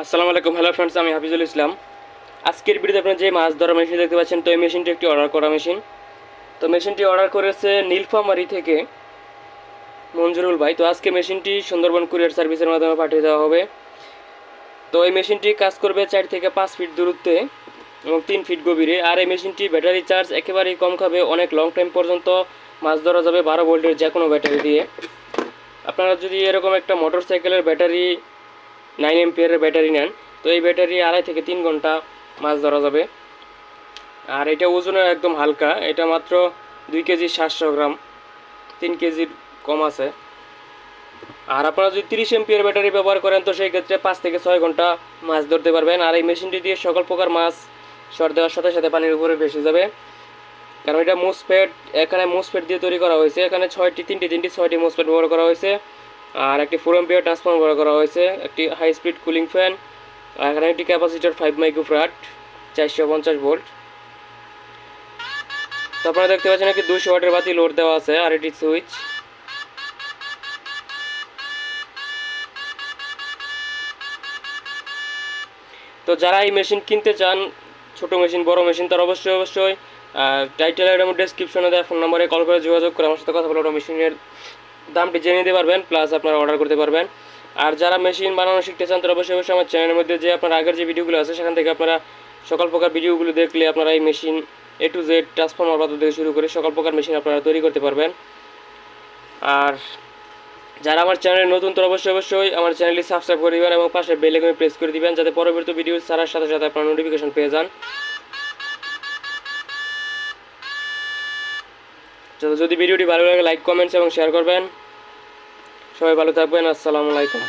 আসসালামু আলাইকুম, hello friends, আমি হাফিজুল ইসলাম। আজকের ভিডিওতে আপনারা যে মাছ ধরা মেশিন দেখতে পাচ্ছেন, তো এই মেশিনটি একটি অর্ডার করা মেশিন। তো মেশিনটি অর্ডার করেছে নীলফামারী থেকে মঞ্জুরুল ভাই। তো আজকে মেশিনটি সুন্দরবন কুরিয়ার সার্ভিসের মাধ্যমে পাঠিয়ে দেওয়া হবে। তো এই মেশিনটি কাজ করবে 4 থেকে 5 ফিট দূরত্বে এবং 3 ফিট গভীরে। আর এই মেশিনটি ব্যাটারি চার্জ একেবারেই কম খাবে, অনেক লং টাইম পর্যন্ত মাছ ধরা যাবে 12 ভোল্টের যে কোনো ব্যাটারি দিয়ে। আপনারা যদি এরকম একটা মোটর সাইকেলের ব্যাটারি 9 এমপিয়ারের ব্যাটারি নেন, তো এই ব্যাটারি 2.5 থেকে 3 ঘন্টা মাছ ধরা যাবে। আর এটা ওজনে একদম হালকা, এটা মাত্র 2 কেজি 700 গ্রাম, 3 কেজির কম আছে। আর আপনারা যদি 30 এমপিয়ার ব্যাটারি ব্যবহার করেন, তো সেই ক্ষেত্রে 5 থেকে 6 ঘন্টা মাছ ধরতে পারবেন। আর এই মেশিনটি দিয়ে সকল প্রকার মাছ শর্ট দেওয়ার সাথে সাথে পানির উপরে ভেসে যাবে, কারণ এটা মোসফেট, এখানে মোসফেট দিয়ে তৈরি করা হয়েছে। এখানে 6টি মোসফেট ব্যবহার করা হয়েছে, আর একটি 4 এম্পিয়ার ট্রান্সফর্মার ব্যবহার করা হয়েছে, একটি হাই স্পিড কুলিং ফ্যান, আর এখানে একটি ক্যাপাসিটর 5 মাইক্রোফ্যারাড 450 ভোল্ট। তো আপনারা দেখতে পাচ্ছেন একটি 200 ওয়াটের বাতি লোড দেওয়া আছে, আর এটি সুইচ। তো যারা এই মেশিন কিনতে চান, ছোট মেশিন বড় মেশিন, তার অবশ্যই টাইটেল এবং ডেসক্রিপশনে দেওয়া ফোন নম্বরে কল করে যোগাযোগ করে আমার সাথে কথা বলে ওটা মেশিনের দামটি জেনে নিতে পারবেন, প্লাস আপনারা অর্ডার করতে পারবেন। আর যারা মেশিন বানানো শিখতে চান, তারা অবশ্যই আমার চ্যানেলের মধ্যে যে আপনার আগের যে ভিডিওগুলো আছে, সেখান থেকে আপনারা সকল প্রকার ভিডিওগুলো দেখলে আপনারা এই machine A to Z transformer পাতা থেকে শুরু করে সকল প্রকার মেশিন আপনারা তৈরি করতে পারবেন। আর যারা আমার চ্যানেলে নতুন, তো অবশ্যই আমার চ্যানেলটি সাবস্ক্রাইব করে দিবেন এবং পাশে বেল আইকনে প্রেস করে দিবেন, যাতে পরবর্তী ভিডিও ছাড়ার সাথে সাথে আপনারা নোটিফিকেশন পেয়ে যান। যদি ভিডিওটি ভালো লাগে, লাইক, কমেন্টস এবং শেয়ার করবেন। সবাই ভালো থাকবেন। আসসালামু আলাইকুম।